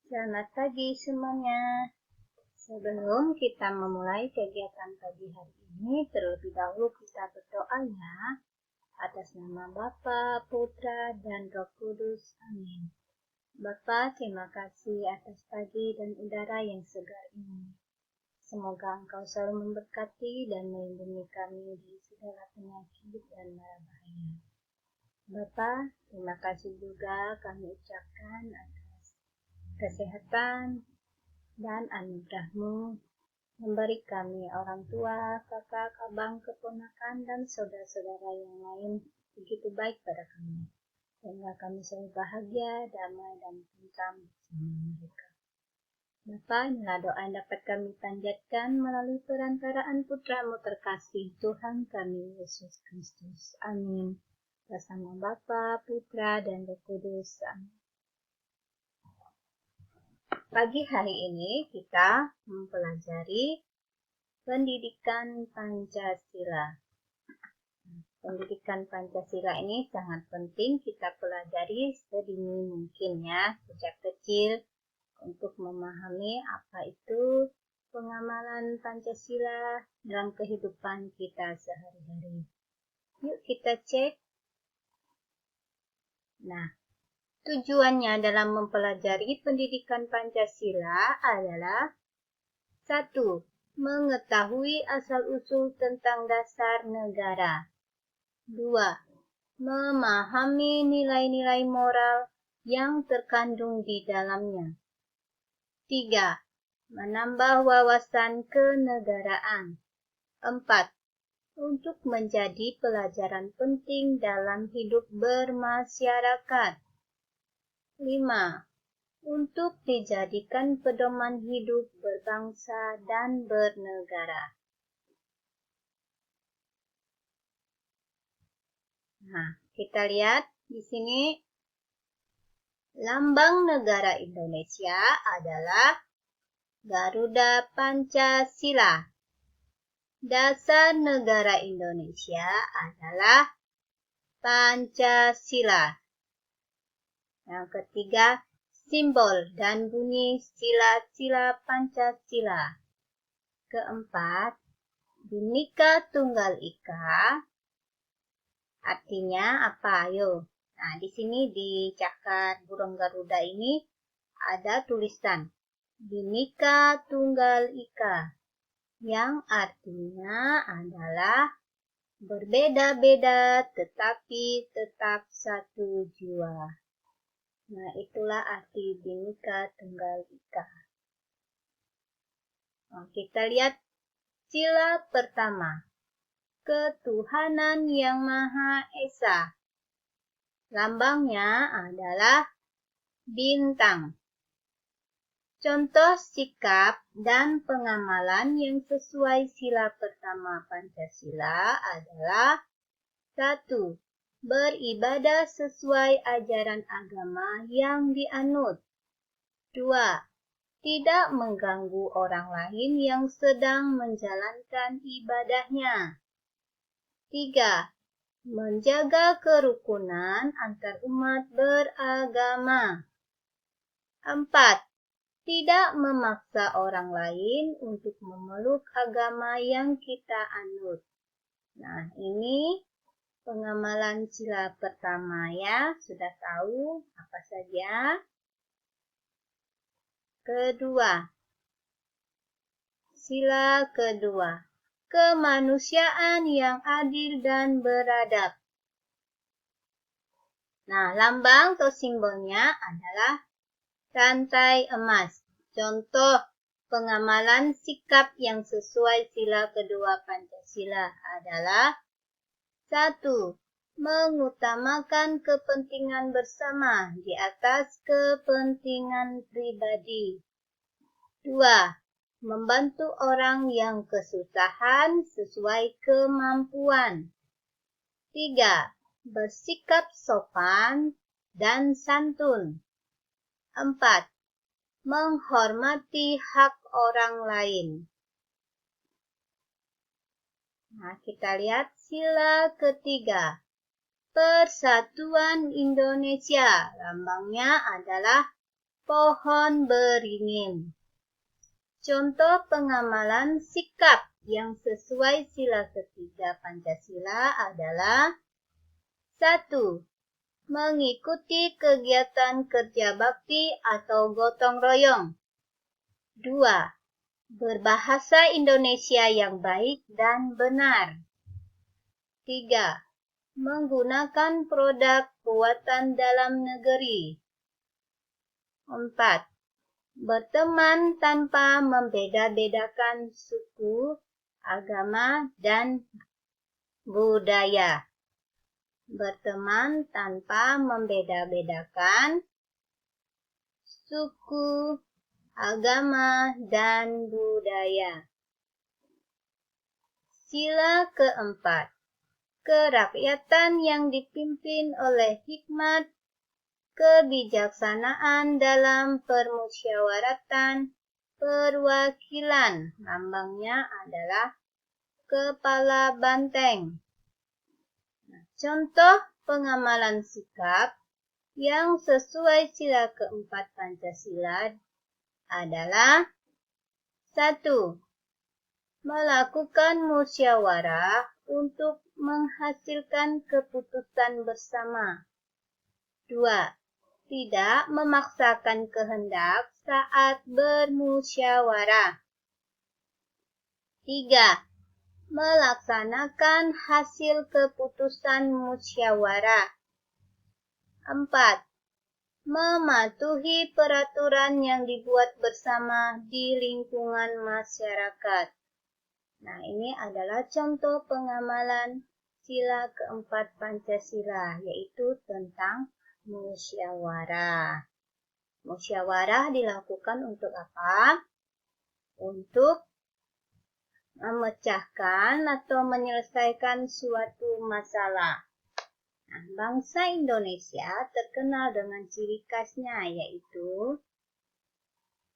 Selamat pagi semuanya. Sebelum kita memulai kegiatan pagi hari ini, terlebih dahulu kita berdoa ya. Atas nama Bapa, Putra, dan Roh Kudus. Amin. Bapa, terima kasih atas pagi dan udara yang segar ini. Semoga Engkau selalu memberkati dan melindungi kami dari segala penyakit dan mara bahaya. Bapa, terima kasih juga kami ucapkan atas kesehatan dan anugerah-Mu memberi kami orang tua, kakak, abang, keponakan, dan saudara-saudara yang lain begitu baik pada kami. Sehingga kami selalu bahagia, damai, dan tentram bersama mereka. Bapa, inilah doa yang dapat kami panjatkan melalui perantaraan Putra-Mu terkasih, Tuhan kami, Yesus Kristus. Amin. Bersama Bapa, Putra, dan Roh Kudus. Amin. Pagi hari ini kita mempelajari pendidikan Pancasila. Pendidikan Pancasila ini sangat penting kita pelajari sedini mungkin ya, sejak kecil untuk memahami apa itu pengamalan Pancasila dalam kehidupan kita sehari-hari. Yuk kita cek. Nah, tujuannya dalam mempelajari pendidikan Pancasila adalah 1. Mengetahui asal-usul tentang dasar negara. 2. Memahami nilai-nilai moral yang terkandung di dalamnya. 3. Menambah wawasan kenegaraan. 4. Untuk menjadi pelajaran penting dalam hidup bermasyarakat. 5. Untuk dijadikan pedoman hidup berbangsa dan bernegara. Nah, kita lihat di sini lambang negara Indonesia adalah Garuda Pancasila. Dasar negara Indonesia adalah Pancasila. Yang ketiga, simbol dan bunyi sila-sila Pancasila. Keempat, Bhinneka Tunggal Ika. Artinya apa? Ayo. Nah, di sini di cakar burung Garuda ini ada tulisan Bhinneka Tunggal Ika, yang artinya adalah berbeda-beda tetapi tetap satu jua. Nah, itulah arti Bhinneka Tunggal Ika. Nah, kita lihat sila pertama. Ketuhanan yang Maha Esa. Lambangnya adalah bintang. Contoh sikap dan pengamalan yang sesuai sila pertama Pancasila adalah 1. Beribadah sesuai ajaran agama yang dianut. 2. Tidak mengganggu orang lain yang sedang menjalankan ibadahnya. 3. Menjaga kerukunan antar umat beragama. 4. Tidak memaksa orang lain untuk memeluk agama yang kita anut. Nah, ini pengamalan sila pertama ya. Sudah tahu apa saja? Kedua. Sila kedua. Kemanusiaan yang adil dan beradab. Nah, lambang atau simbolnya adalah rantai emas. Contoh pengamalan sikap yang sesuai sila kedua Pancasila adalah 1. Mengutamakan kepentingan bersama di atas kepentingan pribadi. 2. Membantu orang yang kesusahan sesuai kemampuan. 3. Bersikap sopan dan santun. 4. Menghormati hak orang lain. Nah, kita lihat sila ketiga. Persatuan Indonesia. Lambangnya adalah pohon beringin. Contoh pengamalan sikap yang sesuai sila ketiga Pancasila adalah 1. Mengikuti kegiatan kerja bakti atau gotong royong. 2. Berbahasa Indonesia yang baik dan benar. 3. Menggunakan produk buatan dalam negeri. 4. Berteman tanpa membeda-bedakan suku, agama, dan budaya. Berteman tanpa membeda-bedakan suku, agama, dan budaya. Sila keempat, kerakyatan yang dipimpin oleh hikmat, kebijaksanaan dalam permusyawaratan, perwakilan. Lambangnya adalah kepala banteng. Contoh pengamalan sikap yang sesuai sila keempat Pancasila adalah 1. Melakukan musyawarah untuk menghasilkan keputusan bersama. 2. Tidak memaksakan kehendak saat bermusyawarah. 3. Melaksanakan hasil keputusan musyawarah. 4. Mematuhi peraturan yang dibuat bersama di lingkungan masyarakat. Nah, ini adalah contoh pengamalan sila keempat Pancasila, yaitu tentang musyawarah. Musyawarah dilakukan untuk apa? Untuk memecahkan atau menyelesaikan suatu masalah. Nah, bangsa Indonesia terkenal dengan ciri khasnya, yaitu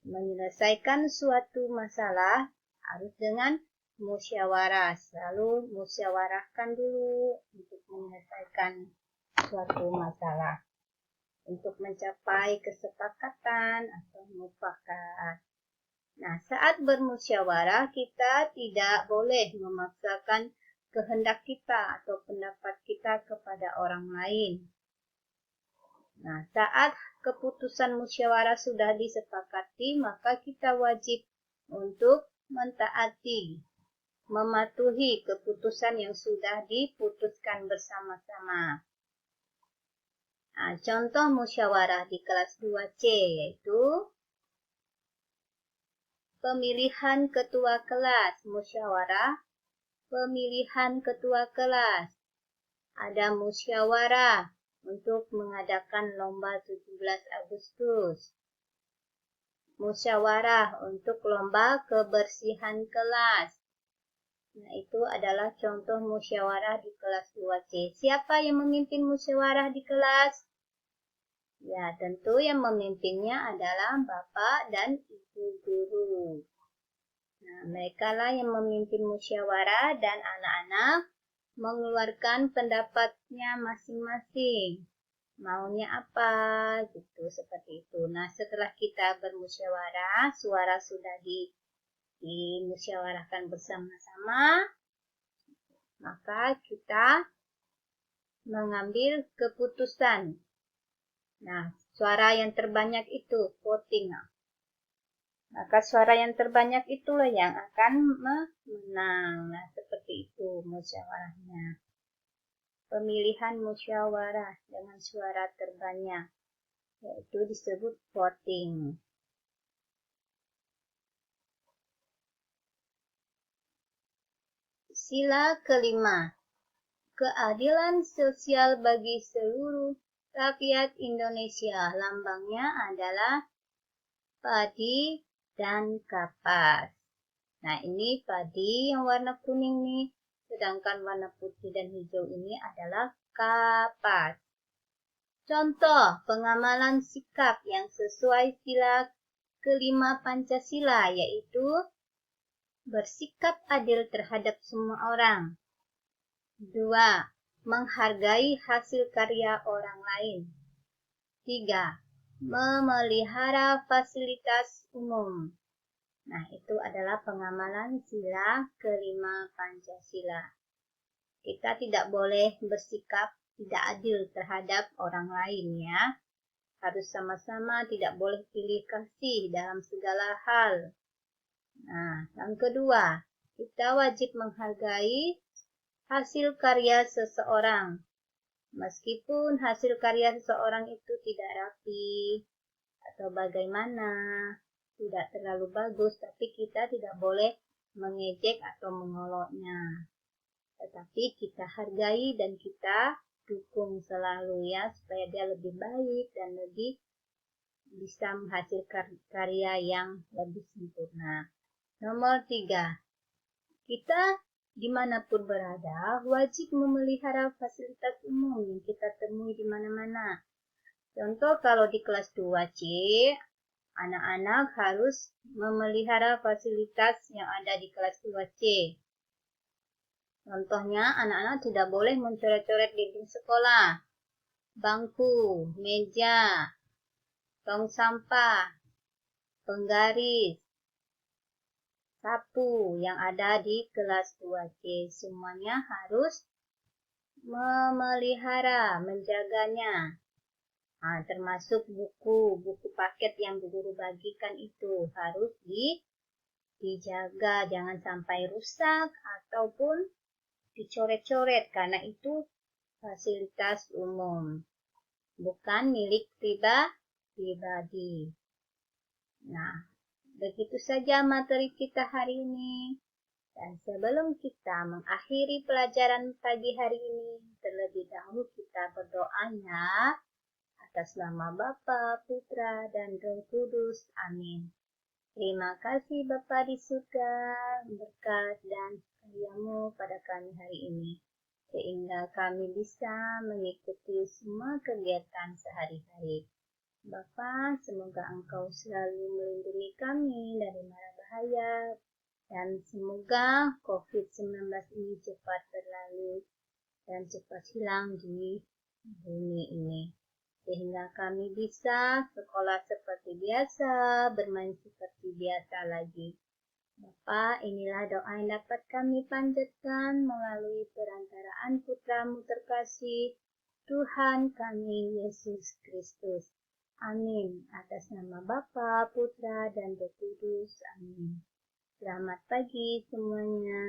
menyelesaikan suatu masalah harus dengan musyawarah. Selalu musyawarahkan dulu untuk menyelesaikan suatu masalah, untuk mencapai kesepakatan atau mufakat. Nah, saat bermusyawarah kita tidak boleh memaksakan kehendak kita atau pendapat kita kepada orang lain. Nah, saat keputusan musyawarah sudah disepakati, maka kita wajib untuk mentaati, mematuhi keputusan yang sudah diputuskan bersama-sama. Nah, contoh musyawarah di kelas 2C yaitu pemilihan ketua kelas, musyawarah pemilihan ketua kelas. Ada musyawarah untuk mengadakan lomba 17 Agustus. Musyawarah untuk lomba kebersihan kelas. Nah, itu adalah contoh musyawarah di kelas 2C. Siapa yang memimpin musyawarah di kelas? Ya, tentu yang memimpinnya adalah Bapak dan Ibu guru. Nah, mereka lah yang memimpin musyawarah dan anak-anak mengeluarkan pendapatnya masing-masing. Maunya apa, gitu, seperti itu. Nah, setelah kita bermusyawarah, suara sudah dimusyawarahkan bersama-sama, maka kita mengambil keputusan. Nah, suara yang terbanyak itu voting. Maka suara yang terbanyak itulah yang akan menang. Nah, seperti itu musyawarahnya. Pemilihan musyawarah dengan suara terbanyak, yaitu disebut voting. Sila kelima, keadilan sosial bagi seluruh rakyat Indonesia. Lambangnya adalah padi dan kapas. Nah, ini padi yang warna kuning nih, sedangkan warna putih dan hijau ini adalah kapas. Contoh pengamalan sikap yang sesuai sila kelima Pancasila, yaitu bersikap adil terhadap semua orang. 2. Menghargai hasil karya orang lain. 3. memelihara fasilitas umum. Nah, itu adalah pengamalan sila kelima Pancasila. Kita tidak boleh bersikap tidak adil terhadap orang lain ya. Harus sama-sama, tidak boleh pilih kasih dalam segala hal. Nah, yang kedua, kita wajib menghargai hasil karya seseorang. Meskipun hasil karya seseorang itu tidak rapi atau bagaimana, tidak terlalu bagus, tapi kita tidak boleh mengejek atau mengoloknya. Tetapi kita hargai dan kita dukung selalu ya, supaya dia lebih baik dan lebih bisa menghasilkan karya yang lebih sempurna. Nomor 3, kita dimanapun berada, wajib memelihara fasilitas umum yang kita temui di mana-mana. Contoh kalau di kelas 2C, anak-anak harus memelihara fasilitas yang ada di kelas 2C. Contohnya, anak-anak tidak boleh mencoret-coret dinding sekolah, bangku, meja, tong sampah, penggaris, sapu yang ada di kelas 2C. Semuanya harus memelihara, menjaganya. Nah, termasuk buku paket yang guru bagikan itu harus dijaga, jangan sampai rusak ataupun dicoret-coret karena itu fasilitas umum, bukan milik pribadi. Nah, begitu saja materi kita hari ini. Dan sebelum kita mengakhiri pelajaran pagi hari ini, terlebih dahulu kita berdoa ya. Atas nama Bapa, Putra, dan Roh Kudus. Amin. Terima kasih Bapa di surga, berkat dan karya-Mu pada kami hari ini, sehingga kami bisa mengikuti semua kegiatan sehari-hari. Bapa, semoga Engkau selalu melindungi kami dari mara bahaya, dan semoga COVID-19 ini cepat berlalu dan cepat hilang di bumi ini. Sehingga kami bisa sekolah seperti biasa, bermain seperti biasa lagi. Bapa, inilah doa yang dapat kami panjatkan melalui perantaraan Putra-Mu terkasih, Tuhan kami Yesus Kristus. Amin. Atas nama Bapa, Putra, dan Roh Kudus. Amin. Selamat pagi semuanya.